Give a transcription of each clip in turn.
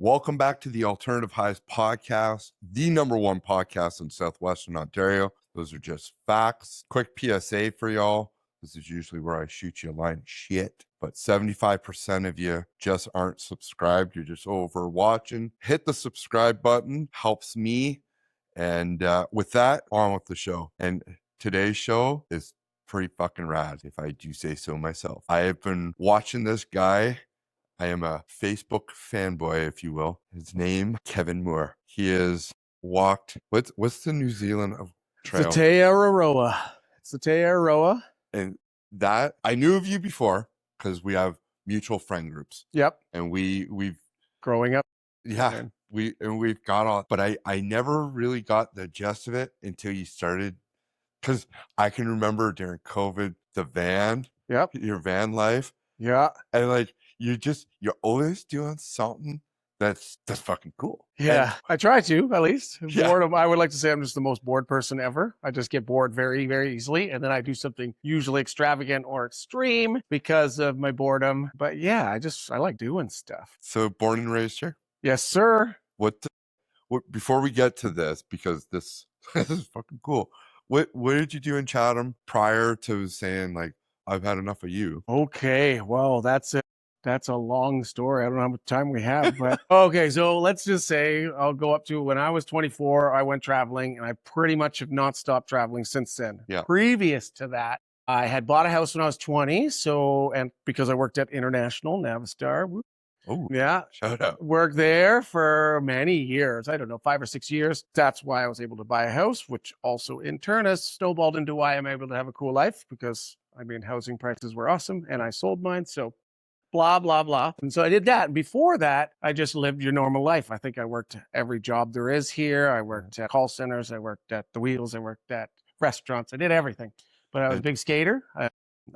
Welcome back to the Alternative Highs podcast, the number one podcast in Southwestern Ontario. Those are just facts. Quick PSA for y'all. This is usually where I shoot you a line of shit, but 75% of you just aren't subscribed. You're just over watching. Hit the subscribe button, helps me. And with that, on with the show. And today's show is pretty fucking rad, if I do say so myself. I have been watching this guy. I am a Facebook fanboy, if you will. His name, Kevin Moore. He has walked, what's the New Zealand trail? It's the Te Aroa. And that, I knew of you before because we have mutual friend groups. Yep. And we've growing up. Yeah. We've got all, but I never really got the gist of it until you started, because I can remember during COVID, the van, your van life. Yeah. And like, you're always doing something that's fucking cool. Yeah. And I try to, at least. Yeah. Boredom. I would like to say I'm just the most bored person ever. I just get bored very, very easily. And then I do something usually extravagant or extreme because of my boredom. But yeah, I like doing stuff. So born and raised here? Yes, sir. What before we get to this, because this is fucking cool. What did you do in Chatham prior to saying like, I've had enough of you? Okay. Well, that's it. That's a long story. I don't know how much time we have, but okay. So let's just say I'll go up to when I was 24, I went traveling and I pretty much have not stopped traveling since then. Yeah. Previous to that, I had bought a house when I was 20. So, and because I worked at International Navistar. Oh, yeah. Shout out. Worked there for many years. I don't know, 5 or 6 years. That's why I was able to buy a house, which also in turn has snowballed into why I'm able to have a cool life because housing prices were awesome and I sold mine. So blah, blah, blah. And so I did that. And before that, I just lived your normal life. I think I worked every job there is here. I worked at call centers. I worked at the wheels. I worked at restaurants. I did everything. But I was a big skater. I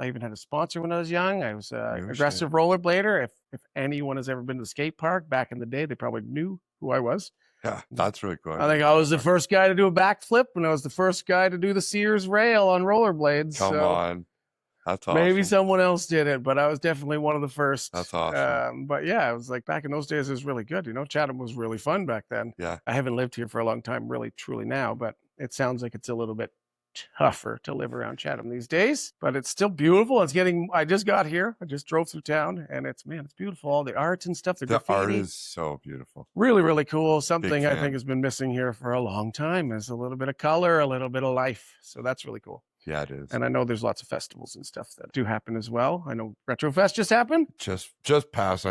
even had a sponsor when I was young. I was an aggressive rollerblader. If anyone has ever been to the skate park back in the day, they probably knew who I was. Yeah, that's really cool. I think I was the first guy to do a backflip and I was the first guy to do the Sears rail on rollerblades. Come on. That's awesome. Maybe someone else did it, but I was definitely one of the first. That's awesome. But yeah, it was like back in those days, it was really good. Chatham was really fun back then. Yeah. I haven't lived here for a long time, really, truly now, but it sounds like it's a little bit tougher to live around Chatham these days, but it's still beautiful. I just got here. I just drove through town and it's beautiful. All the art and stuff. The art is so beautiful. Really, really cool. Something I think has been missing here for a long time is a little bit of color, a little bit of life. So that's really cool. Yeah, it is. And I know there's lots of festivals and stuff that do happen as well. I know Retrofest just happened. Just passed.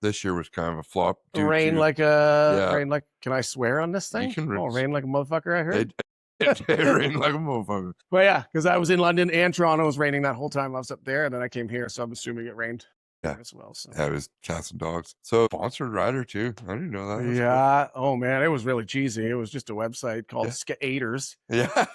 This year was kind of a flop. Rain like, can I swear on this thing? You can rain like a motherfucker, I heard. It rained like a motherfucker. Well, yeah, because I was in London and Toronto. It was raining that whole time I was up there. And then I came here. So I'm assuming it rained as well. So. Yeah, it was cats and dogs. So sponsored rider too. I didn't know that. Yeah. Cool. Oh, man. It was really cheesy. It was just a website called Skaters. Yeah.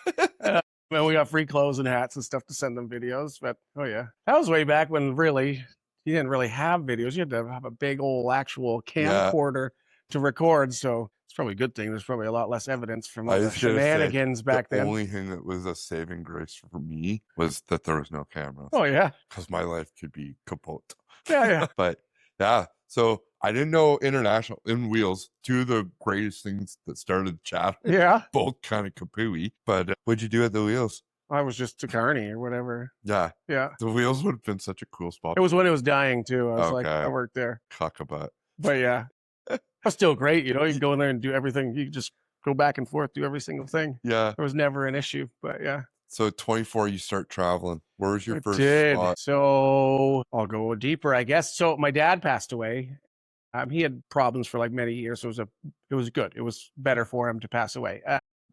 Well, we got free clothes and hats and stuff to send them videos. But, oh, yeah. That was way back when really you didn't really have videos. You had to have a big old actual camcorder to record. So it's probably a good thing. There's probably a lot less evidence from the shenanigans back then. The only thing that was a saving grace for me was that there was no cameras. Oh, yeah. Because my life could be kaput. Yeah. But, yeah. So I didn't know International in Wheels, two of the greatest things that started chat. Yeah. Both kind of kapooey. But what'd you do at the Wheels? I was just a carny or whatever. Yeah. Yeah. The Wheels would have been such a cool spot. It was when it was dying too. I was I worked there. Cuckabutt. But yeah. That's still great. You can go in there and do everything. You can just go back and forth, do every single thing. Yeah. There was never an issue. But yeah. So at 24, you start traveling. Where was your first spot? So I'll go deeper, I guess. So my dad passed away. He had problems for like many years. So it was good. It was better for him to pass away.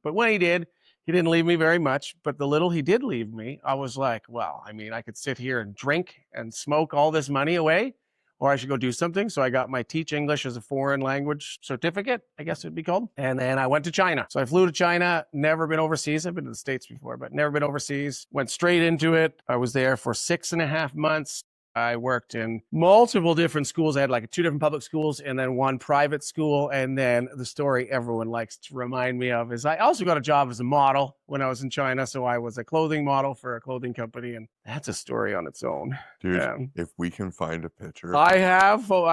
But when he did, he didn't leave me very much. But the little he did leave me, I was like, well, I could sit here and drink and smoke all this money away, or I should go do something. So I got my Teach English as a Foreign Language certificate, I guess it'd be called. And then I went to China. So I flew to China, never been overseas. I've been to the States before, but never been overseas. Went straight into it. I was there for 6.5 months. I worked in multiple different schools. I had like 2 different public schools and then 1 private school. And then the story everyone likes to remind me of is I also got a job as a model when I was in China. So I was a clothing model for a clothing company. And that's a story on its own. Dude, if we can find a picture. I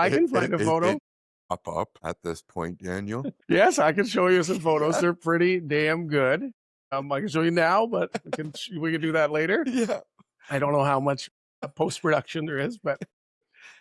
can find a photo. pop up at this point, Daniel. Yes, I can show you some photos. Yeah. They're pretty damn good. I can show you now, but we can do that later. Yeah. I don't know how much post-production there is, but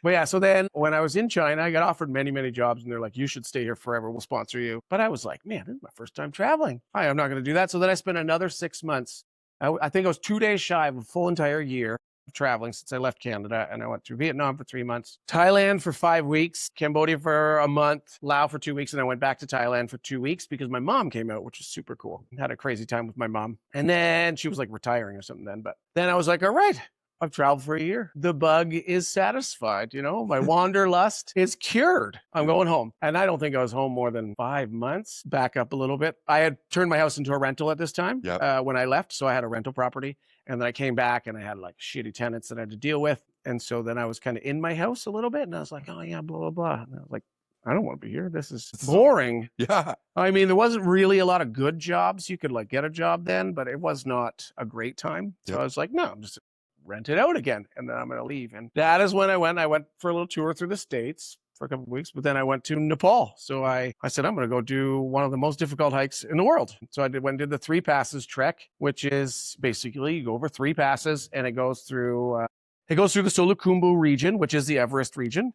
yeah. So then when I was in China, I got offered many, many jobs, and they're like, you should stay here forever. We'll sponsor you. But I was like, man, this is my first time traveling. I'm not going to do that. So then I spent another 6 months. I think I was 2 days shy of a full entire year of traveling since I left Canada. And I went through Vietnam for 3 months, Thailand for 5 weeks, Cambodia for a month, Laos for 2 weeks. And I went back to Thailand for 2 weeks because my mom came out, which was super cool. Had a crazy time with my mom. And then she was like retiring or something then. But then I was like, all right, I've traveled for a year. The bug is satisfied. My wanderlust is cured. I'm going home. And I don't think I was home more than 5 months. Back up a little bit. I had turned my house into a rental at this time when I left. So I had a rental property. And then I came back and I had like shitty tenants that I had to deal with. And so then I was kind of in my house a little bit. And I was like, oh yeah, blah, blah, blah. And I was like, I don't want to be here. This is boring. Yeah. I mean, there wasn't really a lot of good jobs. You could like get a job then, but it was not a great time. So I was like, no, I'm just rent it out again, and then I'm going to leave. And that is when I went for a little tour through the States for a couple of weeks, but then I went to Nepal. So I said, I'm going to go do one of the most difficult hikes in the world. So I went and did the 3 passes trek, which is basically you go over 3 passes and it goes through the Solukhumbu region, which is the Everest region.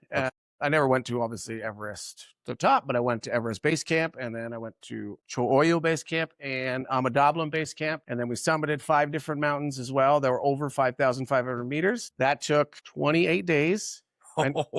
I never went to, obviously, Everest, the top, but I went to Everest Base Camp, and then I went to Cho Oyu Base Camp and Amadablam Base Camp, and then we summited 5 different mountains as well. They were over 5,500 meters. That took 28 days.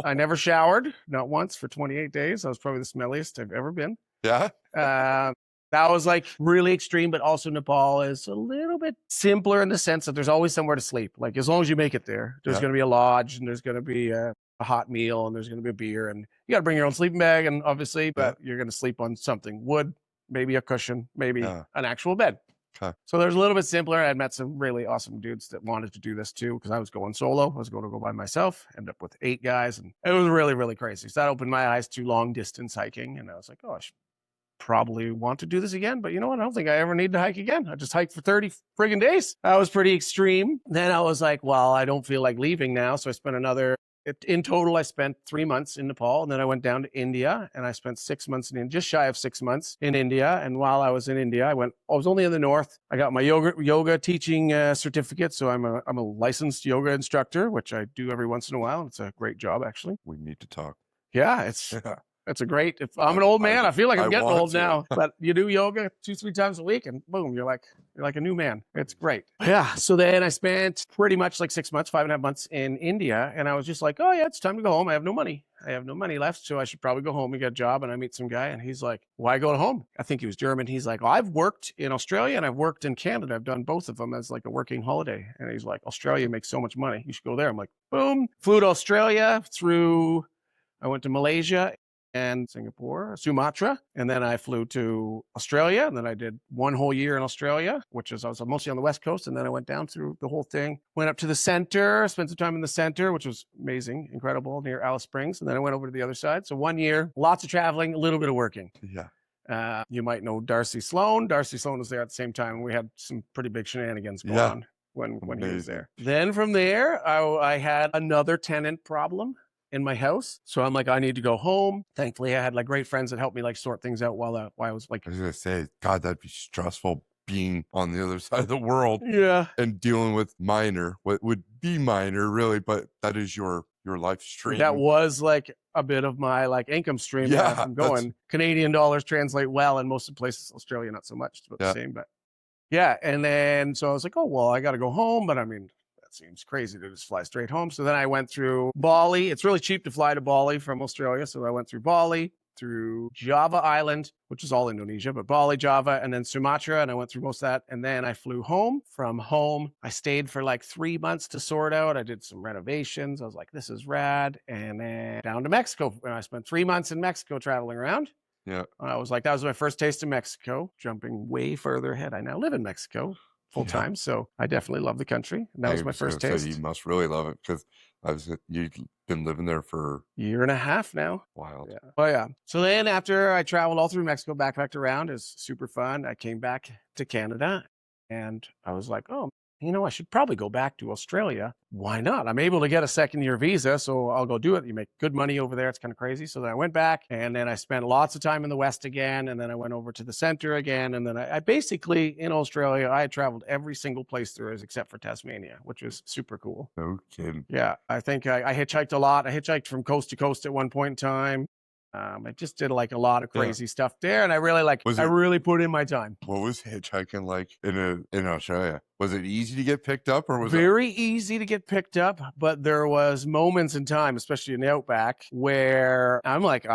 I never showered, not once, for 28 days. I was probably the smelliest I've ever been. Yeah. That was like really extreme, but also Nepal is a little bit simpler in the sense that there's always somewhere to sleep. Like as long as you make it there, there's going to be a lodge and there's going to be a hot meal and there's going to be a beer and you got to bring your own sleeping bag and obviously, but you're going to sleep on something, wood, maybe a cushion, maybe an actual bed. Okay. So there's a little bit simpler. I met some really awesome dudes that wanted to do this too because I was going solo. I was going to go by myself, end up with 8 guys, and it was really, really crazy. So that opened my eyes to long distance hiking, and I was like, oh, I should probably want to do this again. But you know what? I don't think I ever need to hike again. I just hiked for 30 friggin' days. That was pretty extreme. Then I was like, well, I don't feel like leaving now. So I spent in total, I spent 3 months in Nepal, and then I went down to India, and I spent 6 months just shy of 6 months in India. And while I was in India, I was only in the north. I got my yoga teaching certificate, so I'm a licensed yoga instructor, which I do every once in a while. It's a great job, actually. We need to talk. Yeah, it's a great. I'm an old man. I feel like I'm getting old now, but you do yoga 2-3 times a week, and boom, you're like a new man. It's great. Yeah. So then I spent pretty much like 6 months, 5.5 months in India, and I was just like, oh yeah, it's time to go home. I have no money. Left, so I should probably go home and get a job. And I meet some guy, and he's like, why go home? I think he was German. He's like, well, I've worked in Australia and I've worked in Canada. I've done both of them as like a working holiday. And he's like, Australia makes so much money. You should go there. I'm like, boom. Flew to Australia I went to Malaysia and Singapore, Sumatra, and then I flew to Australia, and then I did 1 whole year in Australia, I was mostly on the West Coast, and then I went down through the whole thing, went up to the center, spent some time in the center, which was amazing, incredible, near Alice Springs, and then I went over to the other side. So 1 year, lots of traveling, a little bit of working. Yeah. You might know Darcy Sloan. Darcy Sloan was there at the same time, and we had some pretty big shenanigans going on when he was there. Then from there, I had another tenant problem in my house. So I'm like, I need to go home. Thankfully, I had like great friends that helped me like sort things out while I was like. I was going to say, God, that'd be stressful being on the other side of the world. Yeah. And dealing with what would be minor, really, but that is your life stream. That was like a bit of my like income stream. Yeah. I'm going. Canadian dollars translate well in most of the places. Australia, not so much. It's about the same, but yeah. And then, so I was like, oh, well, I got to go home. But I mean, that seems crazy to just fly straight home. So then I went through Bali. It's really cheap to fly to Bali from Australia. So I went through Bali, through Java Island, which is all Indonesia, but Bali, Java, and then Sumatra. And I went through most of that. And then I flew home. From home, I stayed for like 3 months to sort out. I did some renovations. I was like, this is rad. And then down to Mexico. And I spent 3 months in Mexico traveling around. Yeah. I was like, that was my first taste of Mexico, jumping way further ahead. I now live in Mexico full time. So I definitely love the country. And that was my first taste. You must really love it because you've been living there for 1.5 years now. Wild. Yeah. Oh yeah. So then after I traveled all through Mexico, backpacked around, it was super fun. I came back to Canada and I was like, oh, I should probably go back to Australia. Why not? I'm able to get a second-year visa, so I'll go do it. You make good money over there. It's kind of crazy. So then I went back, and then I spent lots of time in the West again, and then I went over to the center again, and then I basically, in Australia, I had traveled every single place there is except for Tasmania, which was super cool. No kidding. Yeah, I think I hitchhiked a lot. I hitchhiked from coast to coast at one point in time. I just did like a lot of crazy stuff there, and I really really put in my time. What was hitchhiking like in Australia? Was it easy to get picked up, or was Very easy to get picked up, but there was moments in time, especially in the outback, where I'm like,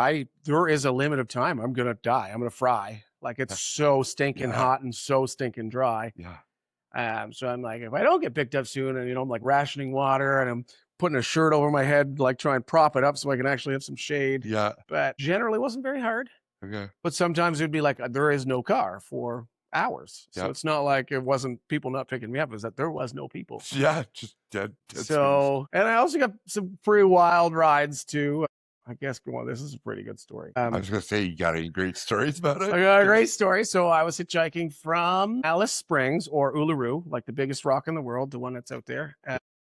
there is a limit of time. I'm gonna die. I'm gonna fry. Like it's so stinking hot and so stinking dry. Yeah. So I'm like, if I don't get picked up soon, and I'm like rationing water, and I'm putting a shirt over my head, like try and prop it up so I can actually have some shade. Yeah. But generally wasn't very hard. Okay. But sometimes it'd be like, there is no car for hours. So it's not like it wasn't people not picking me up. It was that there was no people. Yeah, just dead so, and I also got some pretty wild rides too. I guess, well, this is a pretty good story. I was going to say, you got any great stories about it? I got a great story. So I was hitchhiking from Alice Springs or Uluru, like the biggest rock in the world, the one that's out there.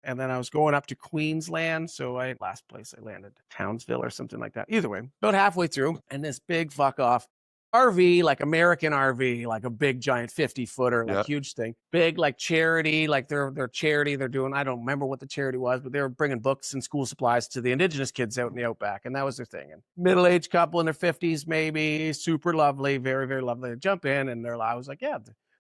And then I was going up to Queensland. So last place I landed, Townsville or something like that. Either way, about halfway through, and this big fuck off RV, like American RV, like a big giant 50-footer, like huge thing. Big, like charity, like their charity they're doing. I don't remember what the charity was, but they were bringing books and school supplies to the indigenous kids out in the outback. And that was their thing. And middle-aged couple in their 50s, maybe, super lovely, very, very lovely. They jump in and I was like, yeah.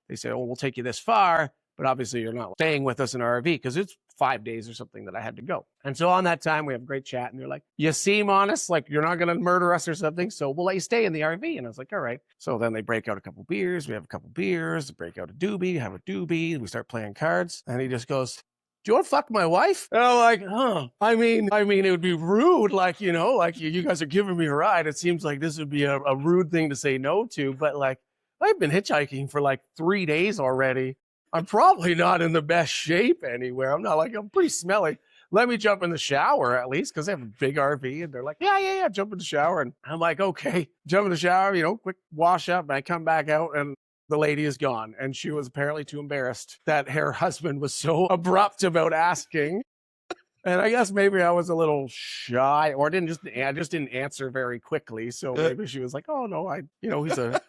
They said, oh, we'll take you this far, but obviously you're not staying with us in our RV because it's 5 days or something that I had to go. And so on that time, we have a great chat, and they're like, you seem honest, like you're not going to murder us or something, so we'll let you stay in the RV. And I was like, all right. So then they break out a couple beers. We have a couple beers. They break out a doobie, have a doobie. We start playing cards. And he just goes, do you want to fuck my wife? And I'm like, I mean, it would be rude. Like, like you guys are giving me a ride. It seems like this would be a rude thing to say no to. But like, I've been hitchhiking for like 3 days already. I'm probably not in the best shape anywhere. I'm pretty smelly. Let me jump in the shower at least, because they have a big RV. And they're like, yeah, jump in the shower. And I'm like, okay, jump in the shower, quick wash up. And I come back out and the lady is gone. And she was apparently too embarrassed that her husband was so abrupt about asking. And I guess maybe I was a little shy, or I just didn't answer very quickly. So maybe she was like, oh no, he's a...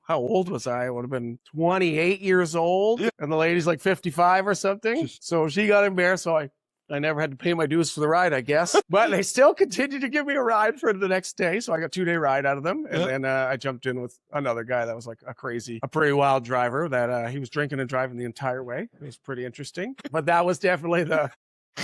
How old was I? I would have been 28 years old. And the lady's like 55 or something. So she got embarrassed. So I never had to pay my dues for the ride, I guess. But they still continued to give me a ride for the next day. So I got a 2-day ride out of them. And then I jumped in with another guy that was like a pretty wild driver that he was drinking and driving the entire way. It was pretty interesting. But that was definitely the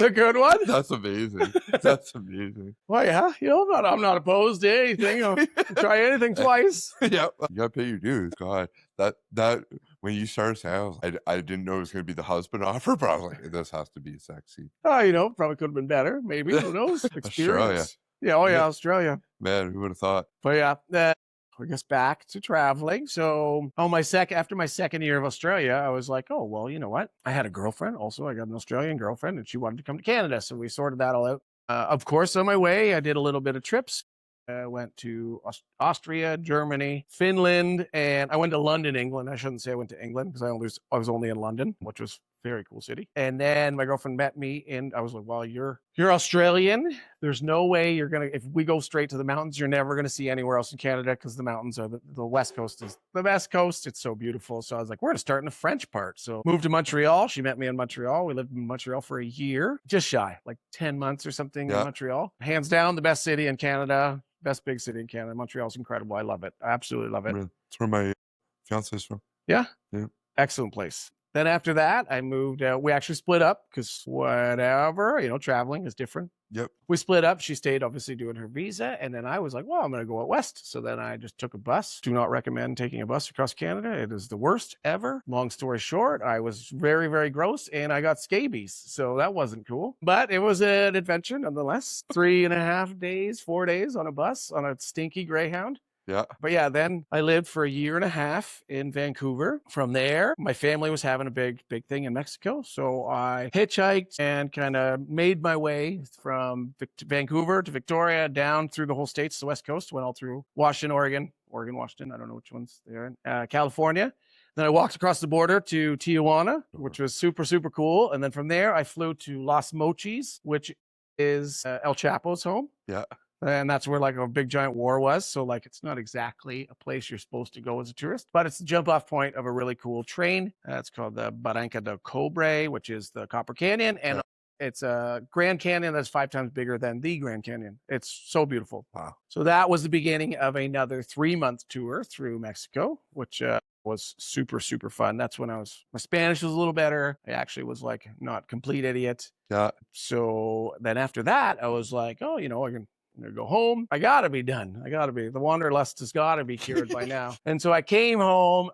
good one. That's amazing. That's amazing. Well, yeah, I'm not opposed to anything. I'll try anything twice. Yeah, you gotta pay your dues. God, that when you started saying, I didn't know it was gonna be the husband offer. But I was like, this has to be sexy. Oh, probably could have been better. Maybe, who knows? Experience. Australia. Australia. Man, who would have thought? But yeah. I guess back to traveling. So after my second year of Australia, I was like, oh, well, you know what? I had a girlfriend. Also, I got an Australian girlfriend, and she wanted to come to Canada. So we sorted that all out. Of course, on my way, I did a little bit of trips. I went to Austria, Germany, Finland, and I went to London, England. I shouldn't say I went to England because I was only in London, which was a very cool city. And then my girlfriend met me, and I was like, well, you're Australian. There's no way if we go straight to the mountains, you're never going to see anywhere else in Canada because the mountains are the West Coast is the best coast. It's so beautiful. So I was like, we're going to start in the French part. So moved to Montreal. She met me in Montreal. We lived in Montreal for a year, just shy, like 10 months or something in Montreal. Hands down, the best city in Canada. Best big city in Canada. Montreal's incredible. I love it. I absolutely love it. That's where my fiance's from. Yeah. Excellent place. Then after that, I moved out. We actually split up because whatever, traveling is different. Yep. We split up. She stayed obviously doing her visa. And then I was like, well, I'm going to go out west. So then I just took a bus. Do not recommend taking a bus across Canada. It is the worst ever. Long story short, I was very, very gross and I got scabies. So that wasn't cool. But it was an adventure nonetheless. 3.5 days, 4 days on a bus on a stinky Greyhound. Yeah. But yeah, then I lived for 1.5 years in Vancouver. From there, my family was having a big thing in Mexico. So I hitchhiked and kind of made my way from Vancouver to Victoria, down through the whole states, the West Coast, went all through Washington, Oregon, Washington. I don't know which ones they're in. California. Then I walked across the border to Tijuana, which was super, super cool. And then from there, I flew to Los Mochis, which is El Chapo's home. Yeah. And that's where like a big giant war was. So like it's not exactly a place you're supposed to go as a tourist, but it's the jump off point of a really cool train. It's called the Barranca del Cobre, which is the Copper Canyon. And it's a Grand Canyon that's 5 times bigger than the Grand Canyon. It's so beautiful. Wow. So that was the beginning of another 3-month tour through Mexico, which was super, super fun. That's when my Spanish was a little better. I actually was like not complete idiot. Yeah. So then after that, I was like, oh, I'm going to go home. I got to be done. The wanderlust has got to be cured by now. And so I came home.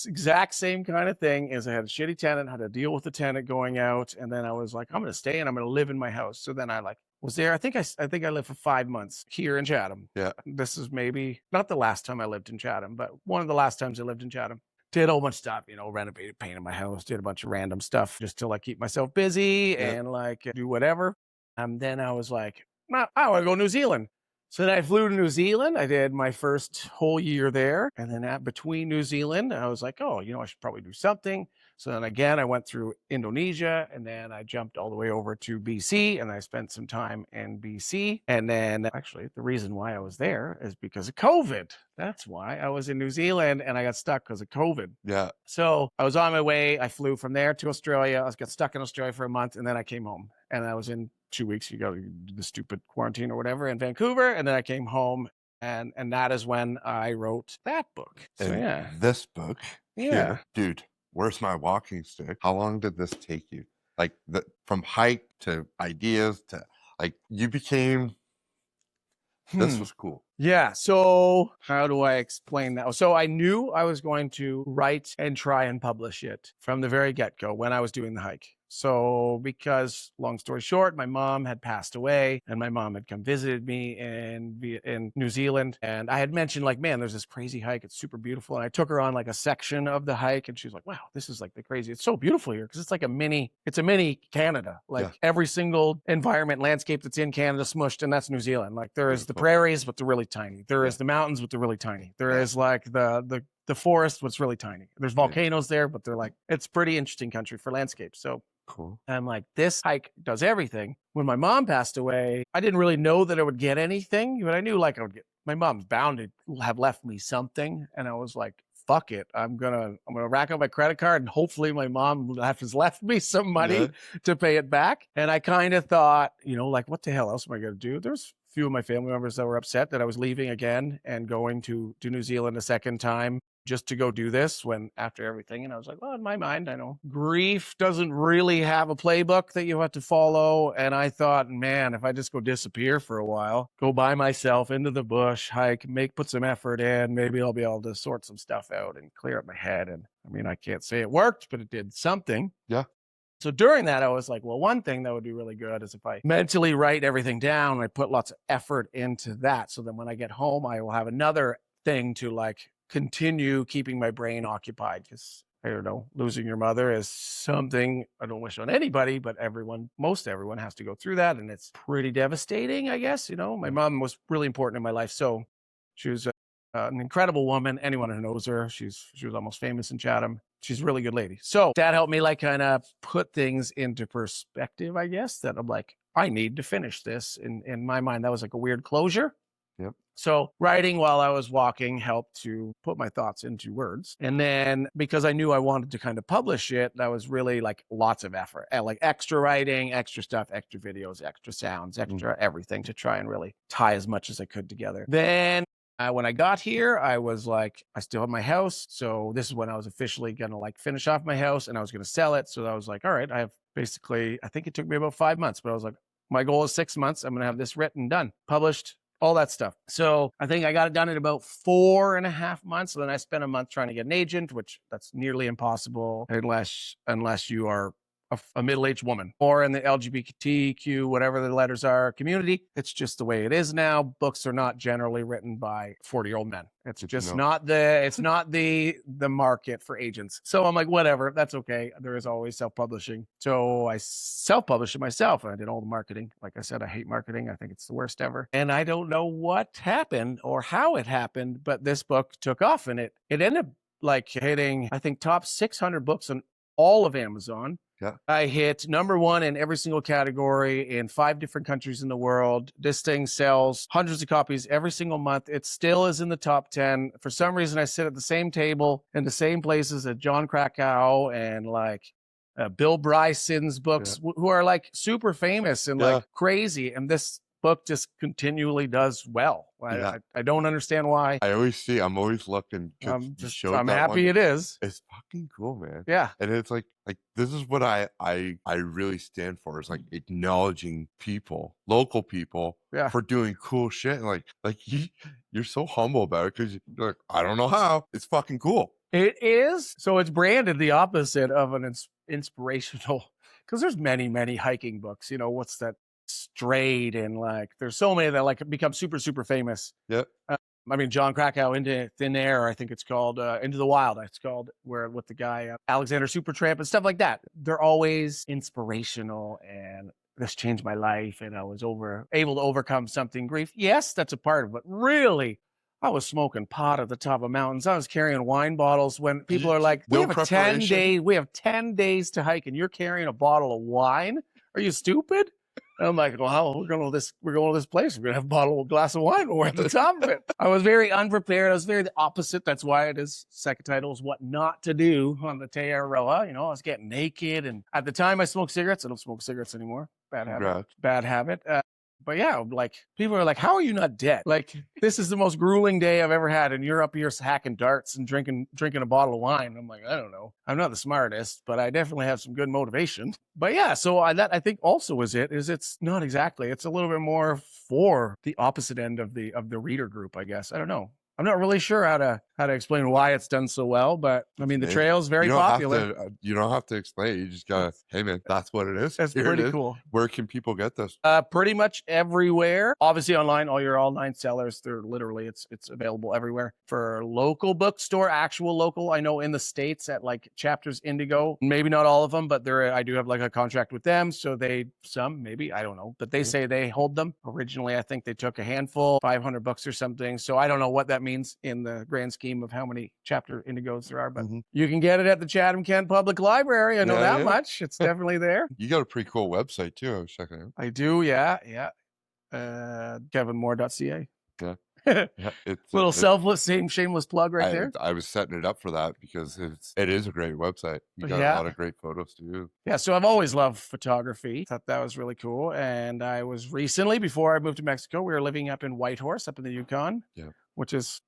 Exact same kind of thing as I had a shitty tenant, had to deal with the tenant going out. And then I was like, I'm going to stay and I'm going to live in my house. So then I was there. I think I lived for 5 months here in Chatham. Yeah. This is maybe not the last time I lived in Chatham, but one of the last times I lived in Chatham. Did a whole bunch of stuff, renovated, painted my house, did a bunch of random stuff just to like keep myself busy and like do whatever. Then I was like, I want to go to New Zealand. So then I flew to New Zealand. I did my first whole year there. And then between New Zealand, I was like, oh, I should probably do something. So then again, I went through Indonesia and then I jumped all the way over to BC and I spent some time in BC. And then actually the reason why I was there is because of COVID. That's why I was in New Zealand and I got stuck because of COVID. Yeah. So I was on my way. I flew from there to Australia. I got stuck in Australia for a month and then I came home and I was in 2 weeks. You got to do the stupid quarantine or whatever in Vancouver. And then I came home and that is when I wrote that book. So And this book. Yeah. Dude, where's my walking stick? How long did this take you? Like from hype to ideas to like you became, this was cool. Yeah. So how do I explain that? So I knew I was going to write and try and publish it from the very get-go when I was doing the hike. So because long story short, my mom had passed away and my mom had come visited me in New Zealand. And I had mentioned like, man, there's this crazy hike. It's super beautiful. And I took her on like a section of the hike and she was like, wow, this is like the crazy. It's so beautiful here. Cause it's like a mini Canada, like every single environment landscape that's in Canada smushed. And that's New Zealand. Like there is the prairies, but they're really tiny. There is the mountains, but they're really tiny. There is like the forest, but it's really tiny. There's volcanoes there, but they're like, it's pretty interesting country for landscapes. So cool. I'm like, this hike does everything. When my mom passed away, I didn't really know that I would get anything, but I knew like my mom's bound to have left me something. And I was like, fuck it. I'm gonna rack up my credit card and hopefully my mom has left me some money to pay it back. And I kind of thought, like, what the hell else am I gonna do? There's a few of my family members that were upset that I was leaving again and going to New Zealand a second time just to go do this when after everything. And I was like, well, in my mind, I know grief doesn't really have a playbook that you have to follow. And I thought, man, if I just go disappear for a while, go by myself into the bush, hike, put some effort in, maybe I'll be able to sort some stuff out and clear up my head. And I mean, I can't say it worked, but it did something. Yeah. So during that, I was like, well, one thing that would be really good is if I mentally write everything down and I put lots of effort into that. So then when I get home, I will have another thing to like continue keeping my brain occupied because I don't know, losing your mother is something I don't wish on anybody, but most everyone has to go through that. And it's pretty devastating, I guess. My mom was really important in my life. So she was an incredible woman. Anyone who knows her, she was almost famous in Chatham. She's a really good lady. So Dad helped me like kind of put things into perspective, I guess, that I'm like, I need to finish this. In my mind, that was like a weird closure. Yep. So writing while I was walking helped to put my thoughts into words. And then because I knew I wanted to kind of publish it, that was really like lots of effort, like extra writing, extra stuff, extra videos, extra sounds, extra everything to try and really tie as much as I could together. Then when I got here, I was like, I still have my house. So this is when I was officially going to like finish off my house and I was going to sell it. So I was like, all right, I think it took me about 5 months, but I was like, my goal is 6 months. I'm going to have this written, done, published, all that stuff. So I think I got it done in about 4.5 months. So then I spent a month trying to get an agent, which that's nearly impossible unless you are a middle-aged woman or in the LGBTQ, whatever the letters are, community. It's just the way it is now. Books are not generally written by 40-year-old men. It's just not the market for agents. So I'm like, whatever, that's okay. There is always self-publishing. So I self-published it myself and I did all the marketing. Like I said, I hate marketing. I think it's the worst ever. And I don't know what happened or how it happened, but this book took off and it ended up like hitting, I think, top 600 books on all of Amazon. Yeah. I hit #1 in every single category in 5 different countries in the world. This thing sells hundreds of copies every single month. It still is in the top 10. For some reason, I sit at the same table in the same places as John Krakauer and like Bill Bryson's books, who are like super famous and like crazy. And this book just continually does well. I don't understand why. I'm always looking. I'm happy it is. It's fucking cool, man. Yeah. And it's like this is what I really stand for, is like acknowledging people, local people, for doing cool shit. And like you're so humble about it, because you're like, I don't know how. It's fucking cool. It is. So it's branded the opposite of an inspirational, because there's many hiking books. You know, what's that? Straight, and like there's so many that like become super famous. Yep. I mean, John Krakauer, Into Thin Air, I think it's called, Into the Wild, it's called, where with the guy Alexander Supertramp and stuff like that. They're always inspirational, and this changed my life, and I was able to overcome something, grief. Yes, that's a part of it. Really, I was smoking pot at the top of mountains. I was carrying wine bottles when people are like, we have 10 days to hike, and you're carrying a bottle of wine? Are you stupid? And I'm like, well, we're going to this place. We're going to have a glass of wine when we're at the top of it. I was very unprepared. I was very the opposite. That's why it is, second title is What Not to Do on the Te Aroa. You know, I was getting naked. And at the time I smoked cigarettes. I don't smoke cigarettes anymore. Bad habit. Congrats. Bad habit. But yeah, like people are like, how are you not dead? Like, this is the most grueling day I've ever had. And you're up here hacking darts and drinking a bottle of wine. I'm like, I don't know. I'm not the smartest, but I definitely have some good motivation. But yeah, so that I think also it's not exactly, it's a little bit more for the opposite end of the reader group, I guess. I don't know. I'm not really sure how to explain why it's done so well, but I mean, the trail's very popular. You don't have to explain it. You just gotta, hey man, that's what it is. That's pretty cool. Where can people get this? Pretty much everywhere. Obviously online, all your online sellers, they're literally, it's available everywhere. For local bookstore, actual local, I know in the States at like Chapters Indigo, maybe not all of them, but I do have like a contract with them. So maybe, I don't know, but they say they hold them. Originally, I think they took a handful, $500 or something. So I don't know what that means in the grand scheme of how many Chapter Indigos there are, but you can get it at the Chatham-Kent Public Library. I know that much. It's definitely there. You got a pretty cool website too. I was checking it out. I do, yeah. kevinmoore.ca. Yeah. It's little selfless, shameless plug there. I was setting it up for that because it is a great website. You got a lot of great photos too. Yeah, so I've always loved photography. Thought that was really cool. And I was recently, before I moved to Mexico, we were living up in Whitehorse, up in the Yukon. Yeah. Which is,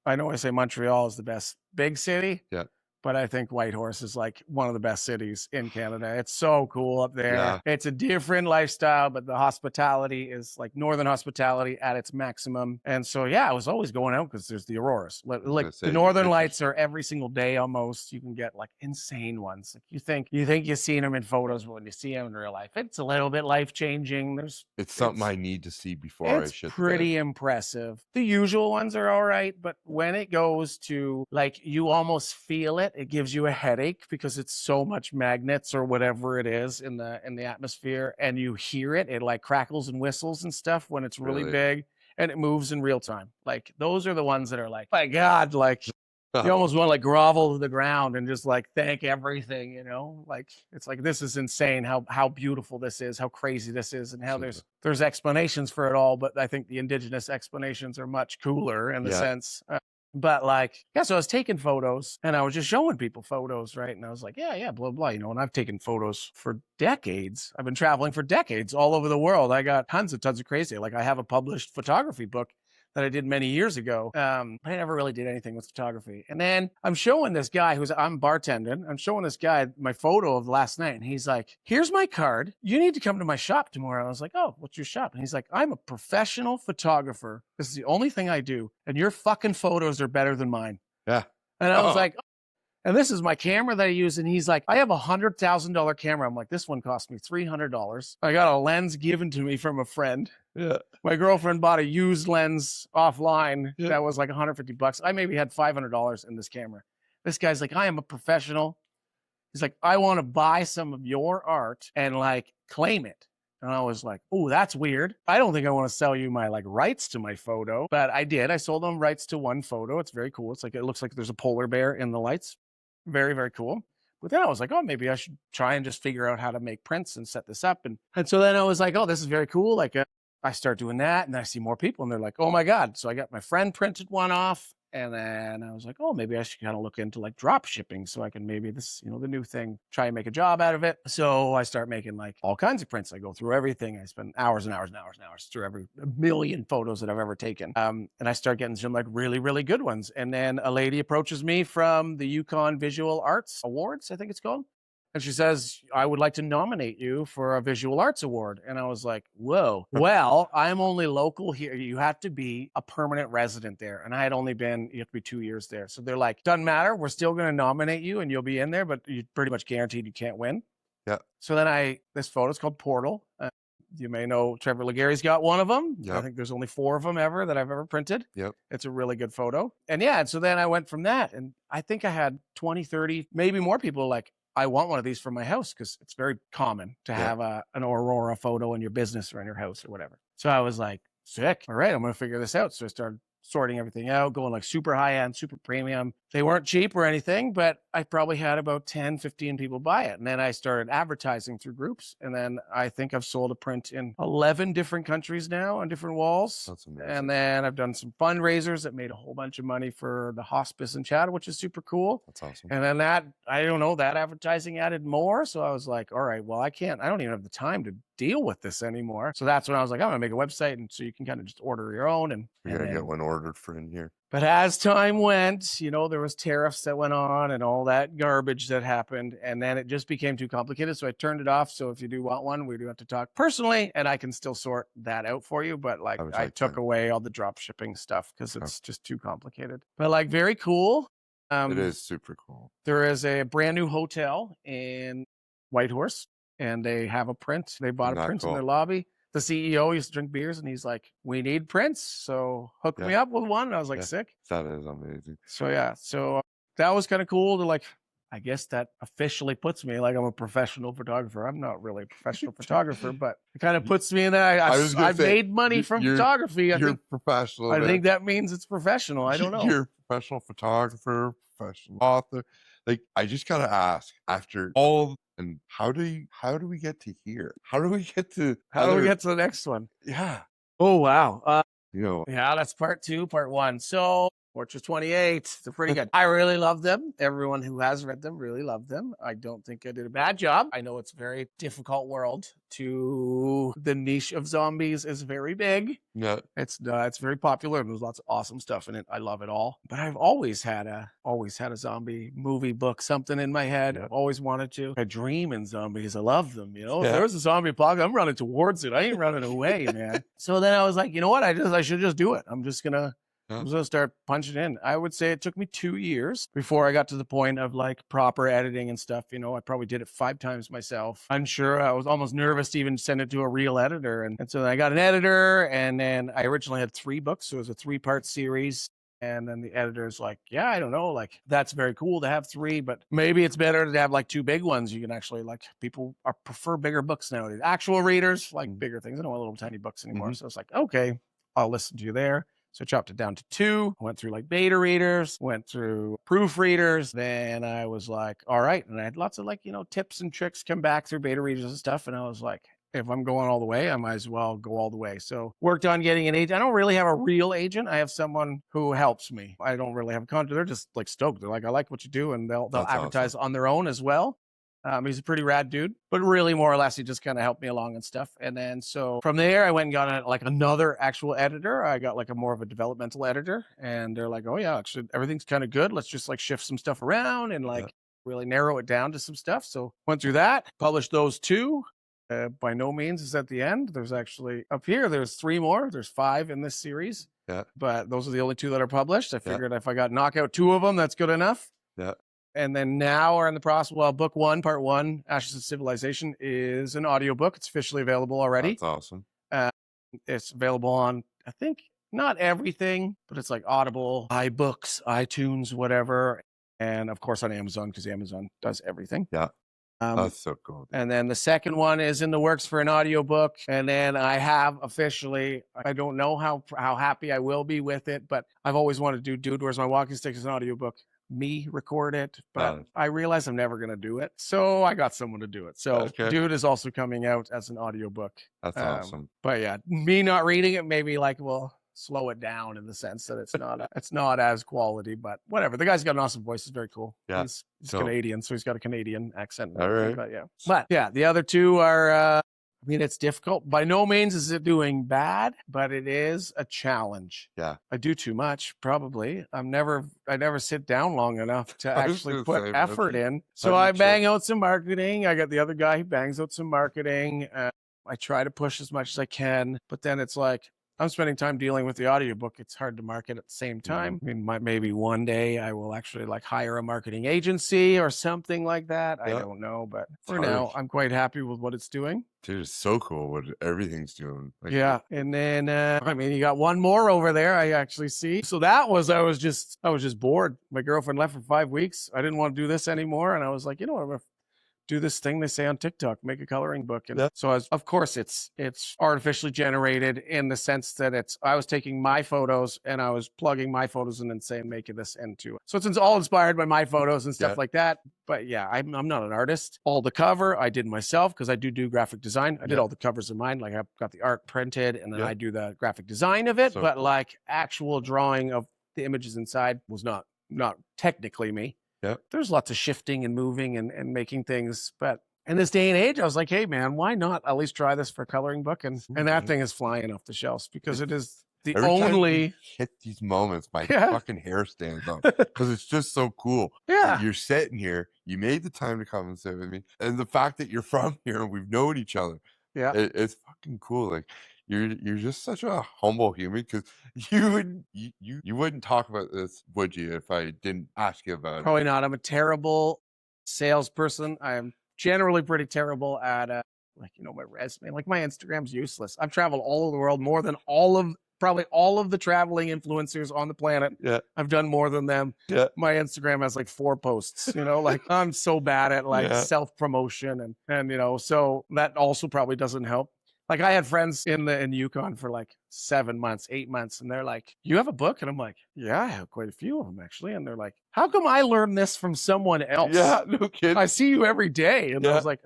I know I say Montreal is the best big city. Yeah. But I think Whitehorse is like one of the best cities in Canada. It's so cool up there. Yeah. It's a different lifestyle, but the hospitality is like northern hospitality at its maximum. And so, yeah, I was always going out because there's the auroras. Like the northern lights are every single day almost. You can get like insane ones. Like you think you've seen them in photos, but when you see them in real life, it's a little bit life-changing. It's something I need to see before I shit. It's pretty impressive. The usual ones are all right, but when it goes to like you almost feel it, it gives you a headache because it's so much magnets or whatever it is in the atmosphere, and you hear it like crackles and whistles and stuff when it's really big and it moves in real time. Like those are the ones that are like, my God, like you almost want to like grovel to the ground and just like thank everything, you know? Like it's like, this is insane how beautiful this is, how crazy this is, and how there's explanations for it all, but I think the indigenous explanations are much cooler in the sense. But like, so I was taking photos and I was just showing people photos, right? And I was like, yeah, blah, blah, you know, and I've taken photos for decades. I've been traveling for decades all over the world. I got tons of crazy. Like I have a published photography book that I did many years ago. I never really did anything with photography. And then I'm showing this guy I'm bartending. I'm showing this guy my photo of last night. And he's like, here's my card. You need to come to my shop tomorrow. And I was like, oh, what's your shop? And he's like, I'm a professional photographer. This is the only thing I do. And your fucking photos are better than mine. Yeah. And I was like, and this is my camera that I use. And he's like, I have $100,000 camera. I'm like, this one cost me $300. I got a lens given to me from a friend. Yeah. My girlfriend bought a used lens offline that was like $150. I maybe had $500 in this camera. This guy's like, I am a professional. He's like, I want to buy some of your art and like claim it. And I was like, oh, that's weird. I don't think I want to sell you my like rights to my photo, but I did. I sold them rights to one photo. It's very cool. It's like, it looks like there's a polar bear in the lights. Very, very cool. But then I was like, oh, maybe I should try and just figure out how to make prints and set this up. And so then I was like, oh, this is very cool. Like I start doing that and I see more people and they're like, oh my God. So I got my friend printed one off. And then I was like, oh, maybe I should kind of look into like drop shipping so I can maybe this, you know, the new thing, try and make a job out of it. So I start making like all kinds of prints. I go through everything. I spend hours and hours and hours and hours through every million photos that I've ever taken. And I start getting some like really, really good ones. And then a lady approaches me from the Yukon Visual Arts Awards, I think it's called. And she says, I would like to nominate you for a visual arts award. And I was like, whoa, well, I'm only local here. You have to be a permanent resident there. And I had only been, you have to be 2 years there. So they're like, doesn't matter. We're still going to nominate you and you'll be in there, but you're pretty much guaranteed you can't win. Yeah. So then this photo is called Portal. You may know Trevor Legary's got one of them. Yep. I think there's only 4 of them ever that I've ever printed. Yep. It's a really good photo. And yeah, and so then I went from that. And I think I had 20, 30, maybe more people like, I want one of these for my house because it's very common to have an Aurora photo in your business or in your house or whatever. So I was like, sick. All right, I'm going to figure this out. So I started sorting everything out, going like super high end, super premium. They weren't cheap or anything, but I probably had about 10, 15 people buy it. And then I started advertising through groups. And then I think I've sold a print in 11 different countries now on different walls. That's amazing. And then I've done some fundraisers that made a whole bunch of money for the hospice in Chatham, which is super cool. That's awesome. And then that advertising added more. So I was like, all right, well, I don't even have the time to deal with this anymore. So that's when I was like, I'm going to make a website. And so you can kind of just order your own. And we got to get one ordered for in here. But as time went, you know, there was tariffs that went on and all that garbage that happened. And then it just became too complicated. So I turned it off. So if you do want one, we do have to talk personally and I can still sort that out for you. But like I took away all the drop shipping stuff because it's just too complicated. But like very cool. It is super cool. There is a brand new hotel in Whitehorse and they have a print. They bought a print in their lobby. The CEO used to drink beers and he's like, we need prints. So hook me up with one. And I was like, sick. That is amazing. So yeah, so that was kind of cool to like, I guess that officially puts me like I'm a professional photographer. I'm not really a professional photographer, but it kind of puts me in that. I've made money from photography. You're professional. I think that means it's professional. I don't know. You're a professional photographer, professional author. Like I just got to ask after all. And how do we get to here? How do we get to the next one? Yeah. Oh, wow. Yeah, that's part 2, part 1. So Fortress 28, they're pretty good. I really love them. Everyone who has read them really loved them. I don't think I did a bad job. I know it's a very difficult world. The niche of zombies is very big. Yeah. It's very popular and there's lots of awesome stuff in it. I love it all. But I've always had a zombie movie book, something in my head. I've always wanted to. I dream in zombies. I love them. You know, if there's a zombie apocalypse, I'm running towards it. I ain't running away, man. So then I was like, you know what? I should just do it. I'm just gonna start punching in. I would say it took me 2 years before I got to the point of like proper editing and stuff. You know, I probably did it 5 times myself. Unsure. I was almost nervous to even send it to a real editor. And so then I got an editor and then I originally had 3 books. So it was a 3-part series. And then the editor's like, yeah, I don't know. Like, that's very cool to have 3, but maybe it's better to have like 2 big ones. You can actually people prefer bigger books nowadays. Actual readers like bigger things. I don't want little tiny books anymore. Mm-hmm. So it's like, okay, I'll listen to you there. So I chopped it down to 2. I went through like beta readers, went through proofreaders. Then I was like, all right. And I had lots of like, you know, tips and tricks come back through beta readers and stuff. And I was like, if I'm going all the way, I might as well go all the way. So worked on getting an agent. I don't really have a real agent. I have someone who helps me. I don't really have a contract. They're just like stoked. They're like, I like what you do. And they'll advertise on their own as well. He's a pretty rad dude, but really more or less he just kind of helped me along and stuff. And then so from there I went and got like another actual editor. I got like a more of a developmental editor and they're like, oh yeah, actually everything's kind of good. Let's just like shift some stuff around and like really narrow it down to some stuff. So went through that, published those 2. By no means is that the end. There's actually up here, there's 3 more. There's 5 in this series. Yeah. But those are the only 2 that are published. I figured if I got knock out 2 of them, that's good enough. Yeah. And then now we're in the process. Well, book 1, part 1, Ashes of Civilization is an audiobook. It's officially available already. That's awesome. It's available on, I think, not everything, but it's like Audible, iBooks, iTunes, whatever. And of course on Amazon because Amazon does everything. Yeah. That's so cool. And then the second one is in the works for an audiobook. And then I have officially, I don't know how happy I will be with it, but I've always wanted to do Dude, Where's My Walking Stick as an audiobook. Me record it, but I realize I'm never going to do it. So I got someone to do it. So Dude is also coming out as an audiobook. That's awesome. But yeah, me not reading it, maybe like, well, slow it down in the sense that it's not as quality, but whatever. The guy's got an awesome voice. It's very cool. Yeah. He's Canadian, so he's got a Canadian accent. All right. But yeah, the other two are, I mean, it's difficult. By no means is it doing bad, but it is a challenge. Yeah. I do too much, probably. I never sit down long enough to actually put effort in. So I bang out some marketing. I got the other guy who bangs out some marketing. I try to push as much as I can, but then it's like, I'm spending time dealing with the audiobook. It's hard to market at the same time. I mean, maybe one day I will actually like hire a marketing agency or something like that. I don't know, but for now, I'm quite happy with what it's doing. Dude, it's so cool what everything's doing. Like, yeah. And then, I mean, you got one more over there, I actually see. So that was, I was just bored. My girlfriend left for 5 weeks. I didn't want to do this anymore. And I was like, you know what, I'm going to do this thing they say on TikTok, make a coloring book. And so of course it's artificially generated in the sense that I was taking my photos and I was plugging my photos and then saying, making this into it. So it's all inspired by my photos and stuff like that. But yeah, I'm not an artist. All the cover I did myself because I do graphic design. I did all the covers of mine. Like I've got the art printed and then I do the graphic design of it. So but like actual drawing of the images inside was not technically me. Yeah. There's lots of shifting and moving and making things. But in this day and age, I was like, hey, man, why not at least try this for a coloring book? And that thing is flying off the shelves because it is the only. Time hit these moments, my fucking hair stands up because it's just so cool. Yeah. You're sitting here. You made the time to come and sit with me. And the fact that you're from here and we've known each other. Yeah. It's fucking cool. Like, you're just such a humble human because you wouldn't talk about this, would you, if I didn't ask you about it? Probably not. I'm a terrible salesperson. I am generally pretty terrible at my resume. Like my Instagram's useless. I've traveled all over the world more than probably all of the traveling influencers on the planet. Yeah. I've done more than them. Yeah. My Instagram has like 4 posts, like I'm so bad at like self-promotion and so that also probably doesn't help. Like I had friends in Yukon for like 7 months, 8 months, and they're like, you have a book? And I'm like, yeah, I have quite a few of them actually. And they're like, how come I learned this from someone else? Yeah, no kidding. I see you every day. And I was like,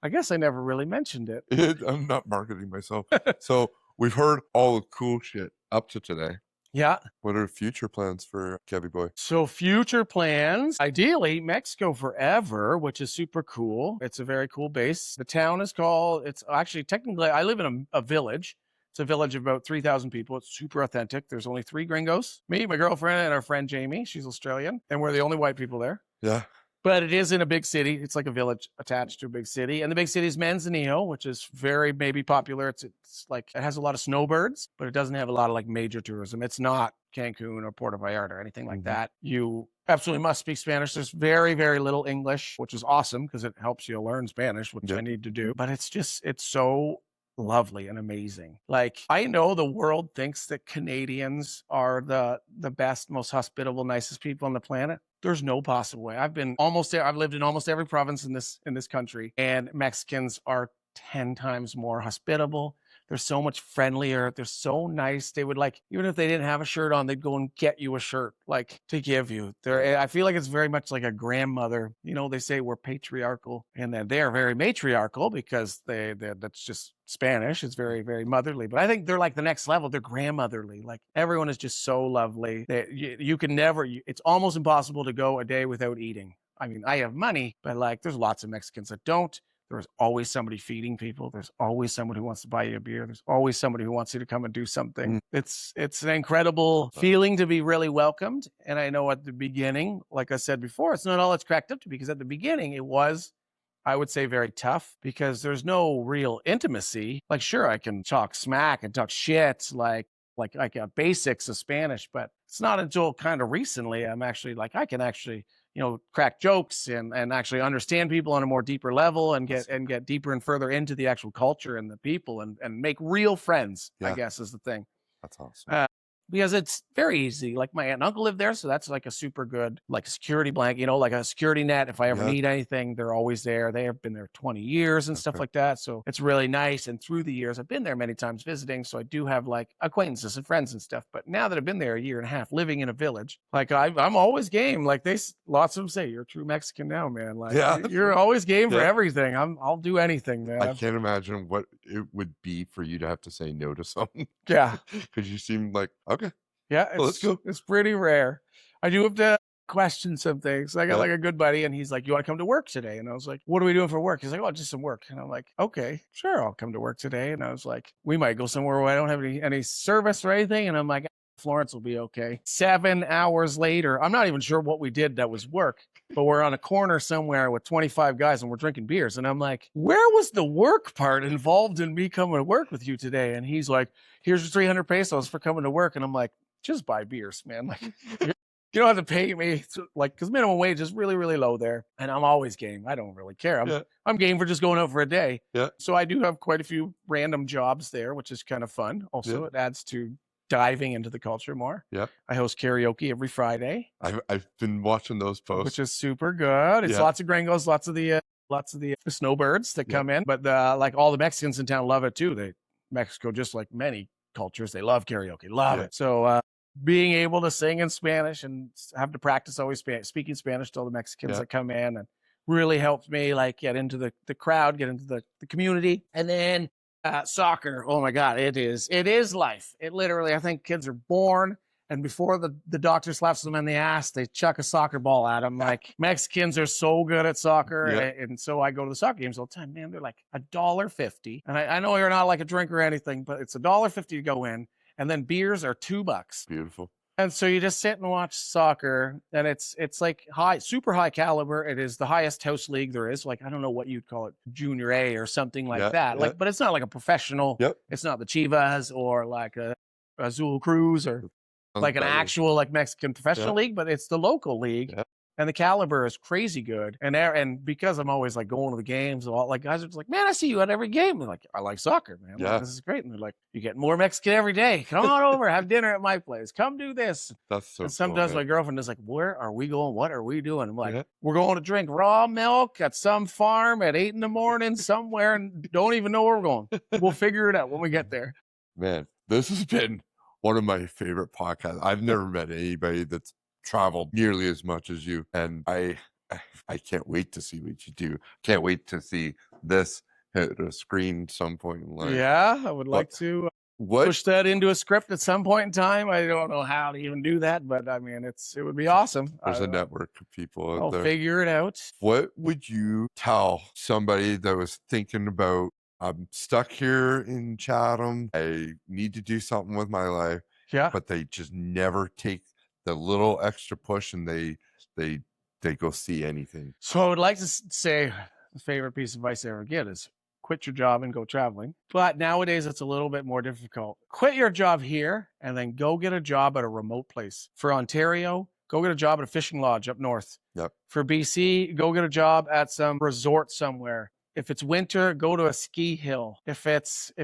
I guess I never really mentioned it. I'm not marketing myself. So we've heard all the cool shit up to today. Yeah. What are future plans for Kevy Boy? So future plans, ideally Mexico forever, which is super cool. It's a very cool base. The town is it's actually technically, I live in a village. It's a village of about 3,000 people. It's super authentic. There's only 3 gringos, me, my girlfriend, and our friend Jamie. She's Australian. And we're the only white people there. Yeah. But it is in a big city. It's like a village attached to a big city. And the big city is Manzanillo, which is very maybe popular. It's like, it has a lot of snowbirds, but it doesn't have a lot of like major tourism. It's not Cancun or Puerto Vallarta or anything like that. You absolutely must speak Spanish. There's very, very little English, which is awesome because it helps you learn Spanish, which I need to do. But it's so lovely and amazing. Like I know the world thinks that Canadians are the best, most hospitable, nicest people on the planet. There's no possible way. I've lived in almost every province in this country, and Mexicans are 10 times more hospitable. They're so much friendlier. They're so nice. They would like, even if they didn't have a shirt on, they'd go and get you a shirt, like to give you. I feel like it's very much like a grandmother. They say we're patriarchal, and then they're very matriarchal because that's just Spanish. It's very, very motherly. But I think they're like the next level. They're grandmotherly. Like everyone is just so lovely that you can never, it's almost impossible to go a day without eating. I mean, I have money, but like there's lots of Mexicans that don't. There's always somebody feeding people. There's always someone who wants to buy you a beer. There's always somebody who wants you to come and do something. It's an incredible feeling to be really welcomed. And I know at the beginning, like I said before, it's not all it's cracked up to be, because at the beginning it was, I would say, very tough because there's no real intimacy. Like, sure, I can talk smack and talk shit, like basics of Spanish, but it's not until kind of recently I'm actually like, I can actually crack jokes and actually understand people on a more deeper level and get deeper and further into the actual culture and the people and make real friends, I guess is the thing. That's awesome. because it's very easy. Like my aunt and uncle live there, so that's like a super good like security blanket, you know, like a security net. If I ever need anything, they're always there. They have been there 20 years and stuff like that. So it's really nice. And through the years, I've been there many times visiting. So I do have like acquaintances and friends and stuff. But now that I've been there a year and a half living in a village, like I'm always game. Like lots of them say, you're a true Mexican now, man. Like you're always game for everything. I'll do anything, man. I can't imagine what it would be for you to have to say no to something. Yeah. Because you seem like, okay. Yeah, well, let's go. It's pretty rare. I do have to question some things. I got like a good buddy, and he's like, "You want to come to work today?" And I was like, "What are we doing for work?" He's like, "Oh, just some work." And I'm like, "Okay, sure, I'll come to work today." And I was like, "We might go somewhere where I don't have any service or anything." And I'm like, "Florence will be okay." 7 hours later, I'm not even sure what we did that was work, but we're on a corner somewhere with 25 guys and we're drinking beers. And I'm like, where was the work part involved in me coming to work with you today? And he's like, here's your 300 pesos for coming to work. And I'm like, just buy beers, man. Like, you don't have to pay me. Like, because minimum wage is really, really low there. And I'm always game. I don't really care. I'm game for just going out for a day. Yeah. So I do have quite a few random jobs there, which is kind of fun. Also, it adds to diving into the culture more. Yeah. I host karaoke every Friday. I've been watching those posts. Which is super good. It's lots of gringos, lots of the snowbirds that come in. But like all the Mexicans in town love it too. Mexico, just like many cultures, they love karaoke. Love it. So being able to sing in Spanish and have to practice always speaking Spanish to all the Mexicans that come in, and really helped me like get into the crowd, get into the community. And then soccer, oh my God, it is life. It literally, I think kids are born, and before the doctor slaps them in the ass, they chuck a soccer ball at them. Like Mexicans are so good at soccer. And so I go to the soccer games all the time, man. They're like $1.50. And I know you're not like a drinker or anything, but it's $1.50 to go in. And then beers are $2. Beautiful. And so you just sit and watch soccer, and it's like super high caliber. It is the highest house league there is. Like, I don't know what you'd call it, junior A or something like that. Like, but it's not like a professional. It's not the Chivas or like a Azul Cruz or like an actual like Mexican professional league, but it's the local league. And the caliber is crazy good. And because I'm always like going to the games, like guys are just like, man, I see you at every game. And like, I like soccer, man. Like, this is great. And they're like, you get more Mexican every day. Come on over, have dinner at my place. Come do this. That's so And sometimes cool, my girlfriend is like, where are we going? What are we doing? I'm like, we're going to drink raw milk at some farm at 8 a.m. somewhere, and don't even know where we're going. We'll figure it out when we get there. Man, this has been one of my favorite podcasts. I've never met anybody that's traveled nearly as much as you, and I can't wait to see what you do. Can't wait to see this hit a screen some point in life. I would like to push that into a script at some point in time. I don't know how to even do that, but I mean, it would be awesome. There's a network of people out there. I'll figure it out. What would you tell somebody that was thinking about, I'm stuck here in Chatham, I need to do something with my life, but they just never take the little extra push, and they go see anything? So I would like to say the favorite piece of advice I ever get is quit your job and go traveling. But nowadays it's a little bit more difficult. Quit your job here and then go get a job at a remote place. For Ontario, go get a job at a fishing lodge up north. For BC, go get a job at some resort somewhere. If it's winter, go to a ski hill. If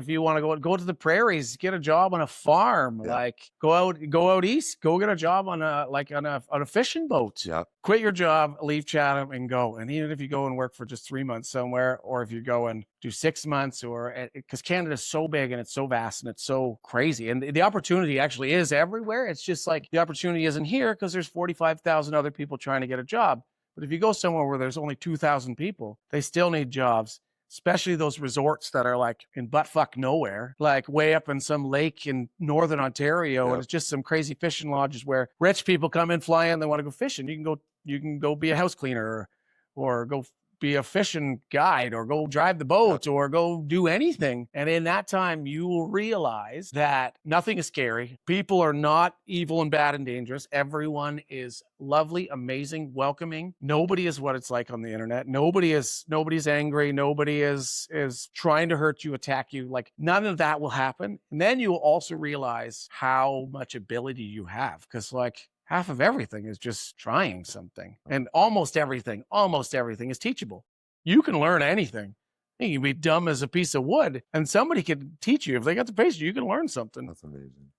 you want to go to the prairies, get a job on a farm. Like go out east, go get a job on a fishing boat. Quit your job, leave Chatham, and go. And even if you go and work for just 3 months somewhere, or if you go and do 6 months, or because Canada is so big and it's so vast and it's so crazy, and the opportunity actually is everywhere. It's just like the opportunity isn't here because there's 45,000 other people trying to get a job. But if you go somewhere where there's only 2,000 people, they still need jobs, especially those resorts that are like in buttfuck nowhere, like way up in some lake in northern Ontario. And it's just some crazy fishing lodges where rich people come in, fly in, they want to go fishing. You can go be a house cleaner or go be a fishing guide or go drive the boat or go do anything. And in that time, you will realize that nothing is scary. People are not evil and bad and dangerous. Everyone is lovely, amazing, welcoming. Nobody is what it's like on the internet. Nobody's angry. Nobody is trying to hurt you, attack you. Like none of that will happen. And then you will also realize how much ability you have. Because like half of everything is just trying something. And almost everything is teachable. You can learn anything. You can be dumb as a piece of wood, and somebody can teach you. If they got the patience, you can learn something. That's amazing.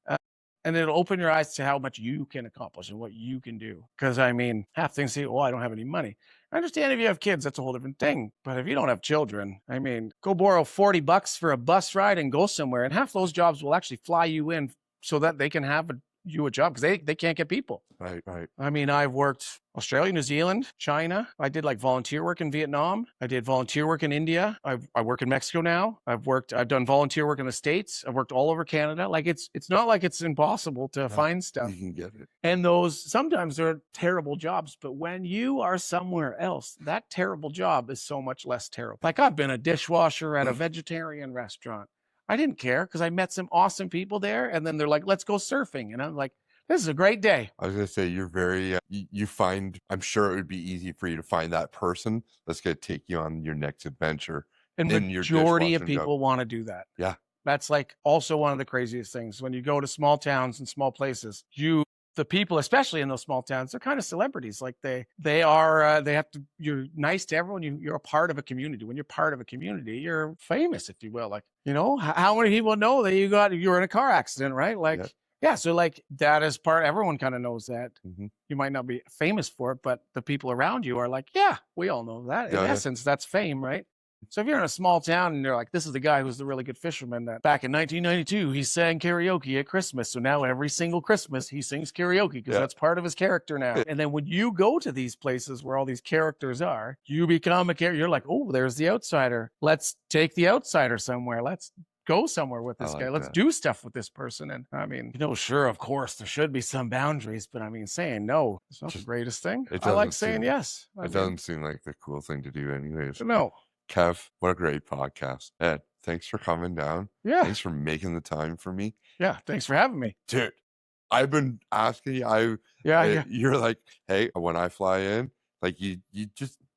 And it'll open your eyes to how much you can accomplish and what you can do. Because I mean, half things say, "Well, I don't have any money." I understand if you have kids, that's a whole different thing. But if you don't have children, I mean, go borrow $40 for a bus ride and go somewhere. And half those jobs will actually fly you in so that they can have you a job, because they can't get people. Right. I mean, I've worked Australia, New Zealand, China. I did like volunteer work in Vietnam. I did volunteer work in India. I work in Mexico now. I've done volunteer work in the States. I've worked all over Canada. Like it's not like it's impossible to find stuff. You can get it. And those sometimes they're terrible jobs, but when you are somewhere else, that terrible job is so much less terrible. Like I've been a dishwasher at a vegetarian restaurant. I didn't care because I met some awesome people there. And then they're like, let's go surfing. And I'm like, this is a great day. I was going to say, you're very, you find, I'm sure it would be easy for you to find that person that's going to take you on your next adventure. And majority of people want to do that. Yeah. That's like also one of the craziest things. When you go to small towns and small places, the people, especially in those small towns, they're kind of celebrities. Like they have to, you're nice to everyone. You're a part of a community. When you're part of a community, you're famous, if you will. Like, you know, how many people know that you were in a car accident, right? Like, yeah. So like that is everyone kind of knows that. Mm-hmm. You might not be famous for it, but the people around you are like, yeah, we all know that. In essence, that's fame, right? So if you're in a small town and they're like, this is the guy who's the really good fisherman that back in 1992, he sang karaoke at Christmas. So now every single Christmas he sings karaoke because that's part of his character now. And then when you go to these places where all these characters are, you become a character. You're like, oh, there's the outsider. Let's take the outsider somewhere. Let's go somewhere with this guy. Let's do stuff with this person. And I mean, you know, sure, of course, there should be some boundaries, but I mean, saying no is not the greatest thing. I like saying yes. It doesn't seem like the cool thing to do anyways. No. Kev, what a great podcast. Ed, thanks for coming down. Yeah. Thanks for making the time for me. Yeah. Thanks for having me. Dude, I've been asking you. You're like, hey, when I fly in, like you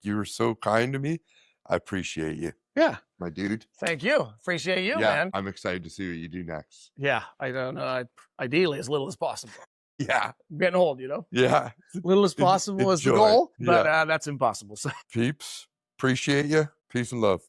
were so kind to me. I appreciate you. Yeah. My dude. Thank you. Appreciate you, man. I'm excited to see what you do next. Yeah. I don't know. Ideally, as little as possible. Yeah. I'm getting old, you know? Yeah. Little as possible is the goal, but that's impossible. So. Peeps, appreciate you. Peace and love.